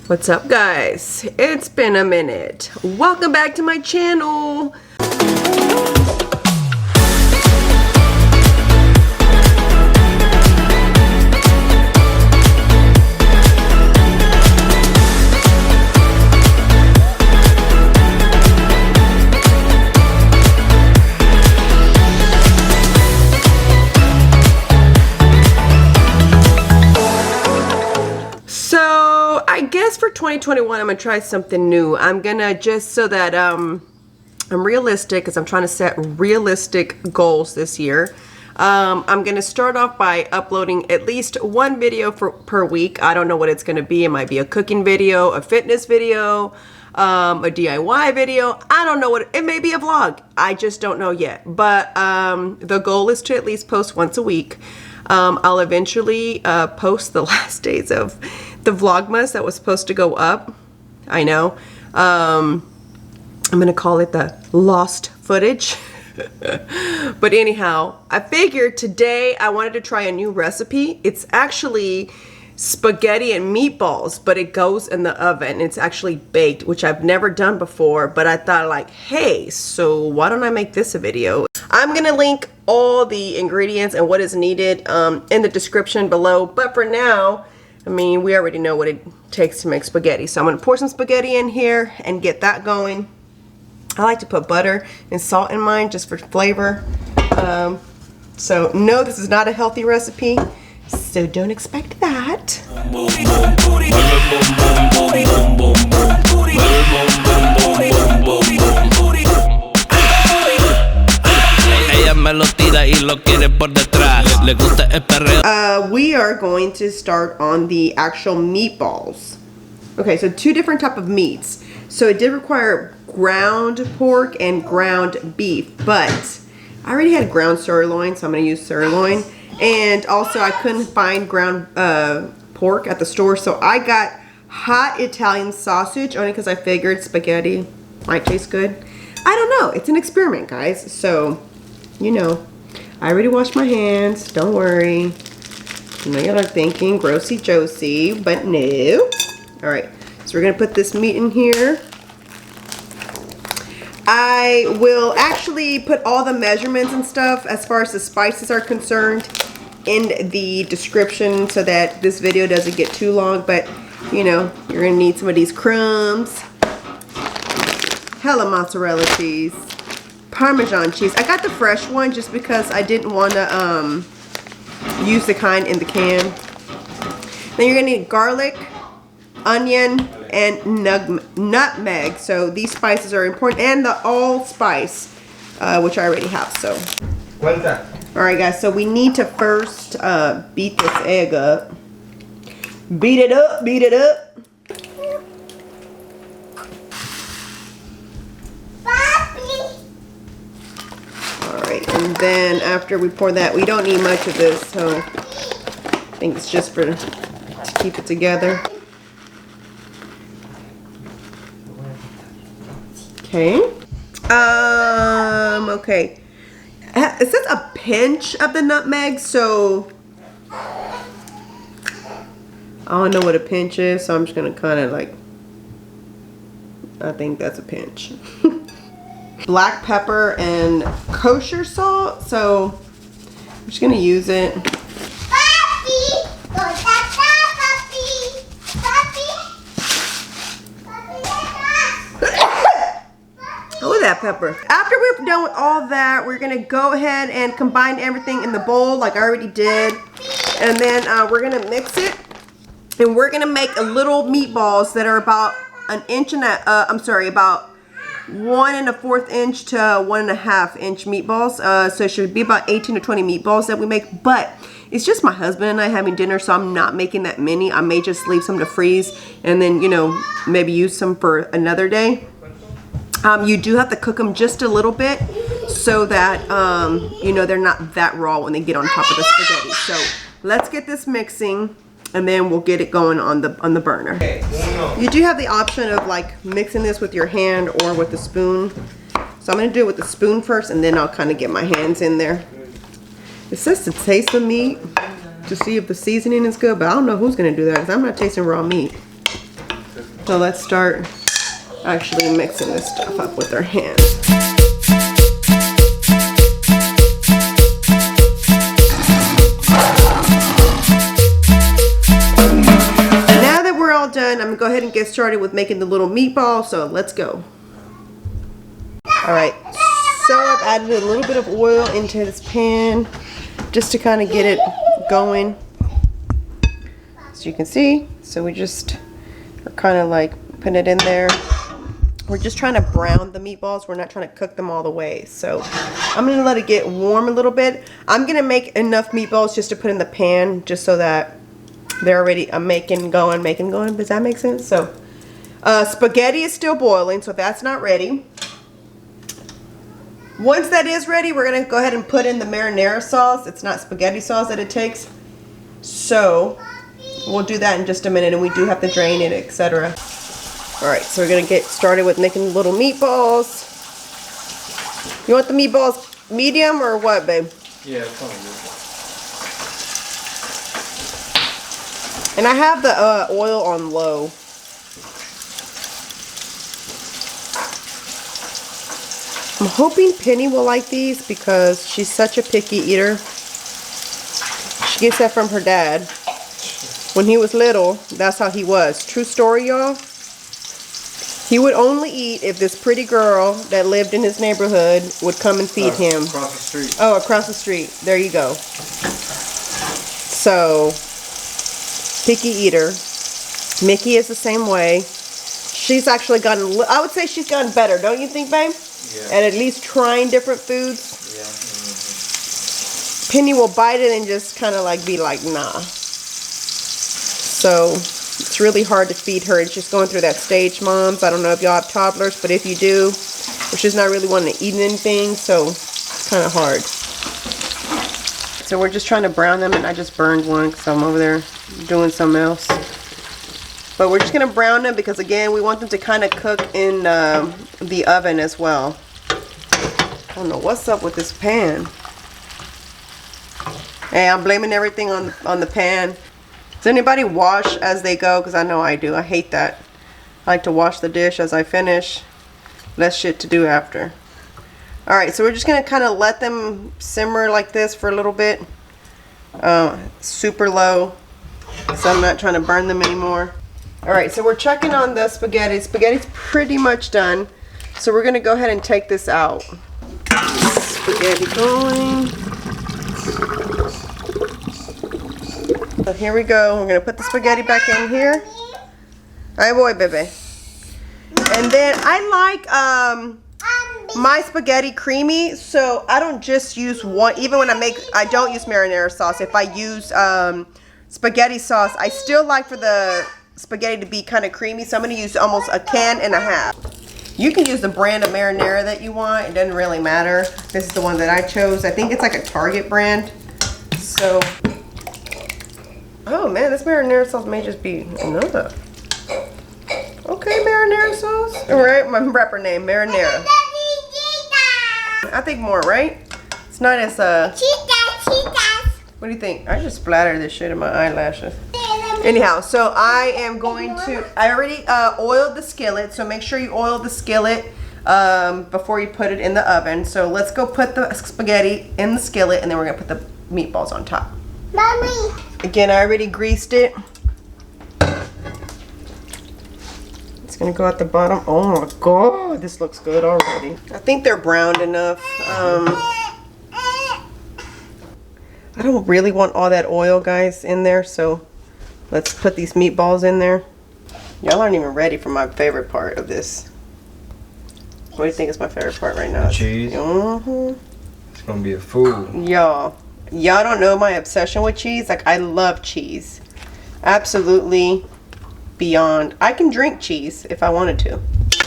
What's up, guys? It's been a minute. Welcome back to my channel. I guess for 2021 I'm gonna try something new. I'm gonna, just so that I'm realistic, because I'm trying to set realistic goals this year. I'm gonna start off by uploading at least one video per week. I don't know what it's gonna be. It might be a cooking video, a fitness video, a DIY video. I don't know what it may be. A vlog. I just don't know yet. But the goal is to at least post once a week. I'll eventually post the last days of the Vlogmas that was supposed to go up. I know. I'm gonna call it the lost footage. But anyhow, I figured today I wanted to try a new recipe. It's actually spaghetti and meatballs, but it goes in the oven. It's actually baked, which I've never done before, but I thought, like, hey, so why don't I make this a video? I'm gonna link all the ingredients and what is needed in the description below, but for now, I mean, we already know what it takes to make spaghetti. So I'm gonna pour some spaghetti in here and get that going. I like to put butter and salt in mine just for flavor. So no, this is not a healthy recipe, so don't expect that. We are going to start on the actual meatballs. Okay, so two different type of meats. So it did require ground pork and ground beef, but I already had ground sirloin, so I'm going to use sirloin. And also I couldn't find ground pork at the store, so I got hot Italian sausage, only because I figured spaghetti might taste good. I don't know. It's an experiment, guys. So, you know, I already washed my hands. Don't worry. I know y'all are thinking grossy Josie, but no. All right. So we're going to put this meat in here. I will actually put all the measurements and stuff as far as the spices are concerned in the description so that this video doesn't get too long, but you know, you're gonna need some of these crumbs, hella mozzarella cheese, Parmesan cheese. I got the fresh one just because I didn't want to use the kind in the can. Then you're gonna need garlic, onion, and nutmeg. So these spices are important, and the allspice, which I already have. So What's that? all right, guys, so we need to first beat this egg up. Beat it up, beat it up. All right, and then after we pour that, we don't need much of this, so I think it's just to keep it together. Okay. Okay. It says a pinch of the nutmeg, so I don't know what a pinch is, so I'm just gonna kind of like, I think that's a pinch. Black pepper and kosher salt, so I'm just gonna use it. Oh, that pepper. After we're done with all that, we're gonna go ahead and combine everything in the bowl like I already did, and then we're gonna mix it. And we're gonna make a little meatballs that are about an inch and about 1 1/4 inch to 1 1/2 inch meatballs. So it should be about 18 to 20 meatballs that we make. But it's just my husband and I having dinner, so I'm not making that many. I may just leave some to freeze and then, you know, maybe use some for another day. You do have to cook them just a little bit so that you know, they're not that raw when they get on top of the spaghetti. So let's get this mixing, and then we'll get it going on the burner. You do have the option of like mixing this with your hand or with a spoon. So I'm gonna do it with the spoon first, and then I'll kind of get my hands in there. It says to taste the meat to see if the seasoning is good, but I don't know who's gonna do that because I'm not tasting raw meat. So let's start actually mixing this stuff up with our hands. Now that we're all done, I'm gonna go ahead and get started with making the little meatball, so let's go. All right, so I've added a little bit of oil into this pan just to kind of get it going. As you can see, so we just are kind of like putting it in there. We're just trying to brown the meatballs. We're not trying to cook them all the way. So I'm gonna let it get warm a little bit. I'm gonna make enough meatballs just to put in the pan, just so that they're already making going. Does that make sense? So spaghetti is still boiling, so that's not ready. Once that is ready, we're gonna go ahead and put in the marinara sauce. It's not spaghetti sauce that it takes. So we'll do that in just a minute, and we do have to drain it, etc. All right, so we're gonna get started with making little meatballs. You want the meatballs medium or what, babe? Yeah, it's fine. And I have the oil on low. I'm hoping Penny will like these because she's such a picky eater. She gets that from her dad. When he was little, that's how he was. True story, y'all. He would only eat if this pretty girl that lived in his neighborhood would come and feed him. Across the street. Oh, across the street. There you go. So, picky eater. Mickey is the same way. She's actually gotten, I would say she's gotten better, don't you think, babe? Yeah. At least trying different foods. Yeah. Mm-hmm. Penny will bite it and just kind of like be like, nah. So it's really hard to feed her. It's just going through that stage, moms. I don't know if y'all have toddlers, but if you do, she's not really wanting to eat anything, so it's kind of hard. So we're just trying to brown them, and I just burned one because I'm over there doing something else. But we're just going to brown them because, again, we want them to kind of cook in the oven as well. I don't know what's up with this pan. Hey, I'm blaming everything on the pan. Does anybody wash as they go? Because I know I do. I hate that. I like to wash the dish as I finish. Less shit to do after. Alright, so we're just going to kind of let them simmer like this for a little bit. Super low. So I'm not trying to burn them anymore. Alright, so we're checking on the spaghetti. Spaghetti's pretty much done. So we're going to go ahead and take this out. Spaghetti going. So here we go. We're going to put the spaghetti back in here. Ay boy, baby. And then I like my spaghetti creamy, so I don't just use one. Even when I don't use marinara sauce. If I use spaghetti sauce, I still like for the spaghetti to be kind of creamy, so I'm going to use almost a can and a half. You can use the brand of marinara that you want. It doesn't really matter. This is the one that I chose. I think it's like a Target brand. So, oh man, this marinara sauce may just be enough. Okay, marinara sauce. All right, my rapper name, marinara. I think more, right? It's not as What do you think? I just splattered this shit in my eyelashes. Anyhow, so I am going to, I already oiled the skillet, so make sure you oil the skillet before you put it in the oven. So let's go put the spaghetti in the skillet, and then we're going to put the meatballs on top. Mommy! Again, I already greased it. It's going to go at the bottom. Oh my god, this looks good already. I think they're browned enough. I don't really want all that oil, guys, in there, so let's put these meatballs in there. Y'all aren't even ready for my favorite part of this. What do you think is my favorite part right now? Cheese. It's gonna be a fool. Y'all don't know my obsession with cheese. Like, I love cheese. Absolutely beyond. I can drink cheese if I wanted to.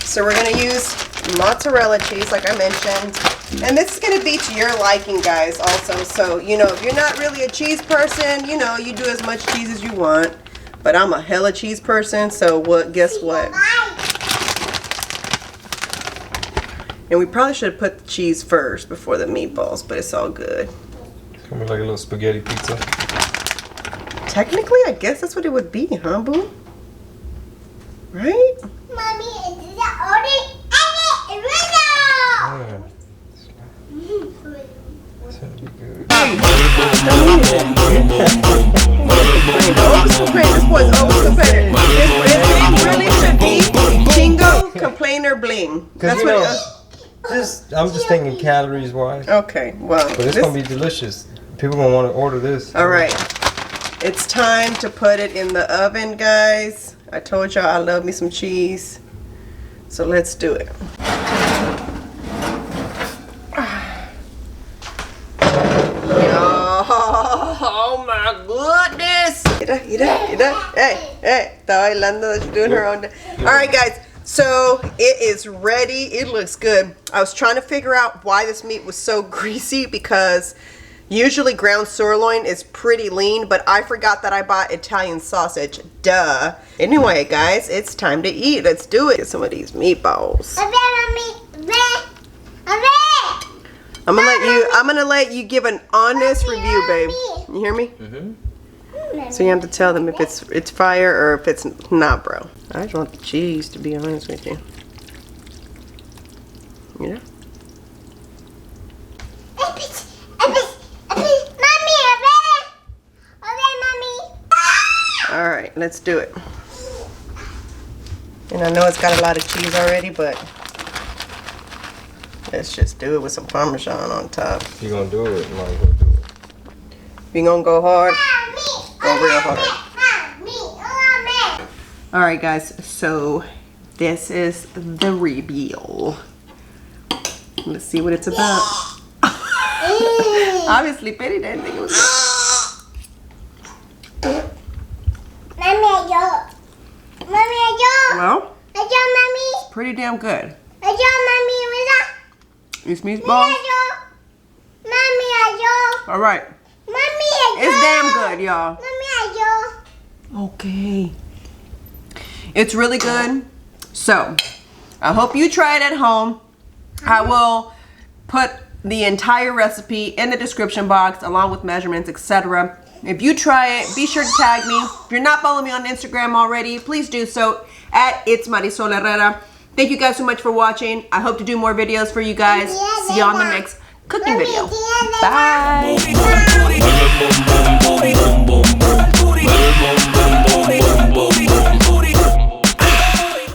So we're gonna use mozzarella cheese, like I mentioned. And this is gonna be to your liking, guys, also. So, you know, if you're not really a cheese person, you know, you do as much cheese as you want. But I'm a hella cheese person, so guess what? And we probably should have put the cheese first before the meatballs, but it's all good. It's gonna be like a little spaghetti pizza. Technically, I guess that's what it would be, huh, boo? Right? That's gonna be good. This boy's overcomplainer. This really should be Chingo Complainer Bling. That's what it is. I'm just thinking calories wise. Okay, well. But it's gonna be delicious. People gonna want to order this. All right. It's time to put it in the oven, guys. I told y'all I love me some cheese. So let's do it. Oh my goodness. Hey, está bailando, she's doing her own. All right, guys. So it is ready. It looks good. I was trying to figure out why this meat was so greasy because usually ground sirloin is pretty lean, but I forgot that I bought Italian sausage. Duh. Anyway, guys, it's time to eat. Let's do it. Get some of these meatballs. I'm gonna let you give an honest review, babe. You hear me? Mm-hmm. So you have to tell them if it's fire or if it's not, bro. I just want the cheese, to be honest with you. Yeah. All right, let's do it. And I know it's got a lot of cheese already, but let's just do it with some Parmesan on top. If you're gonna do it, might as well do it. If you're gonna go hard, go real hard. All right, guys, so this is the reveal. Let's see what it's about. Obviously, Penny didn't think it was good. Well, it's pretty damn good. These meatballs. All right. It's damn good, y'all. Okay. It's really good. So, I hope you try it at home. I will put the entire recipe in the description box along with measurements, etc. If you try it, be sure to tag me. If you're not following me on Instagram already, please do so at It's Mariswole HERR. Thank you guys so much for watching. I hope to do more videos for you guys. See you on the next cooking video. Bye.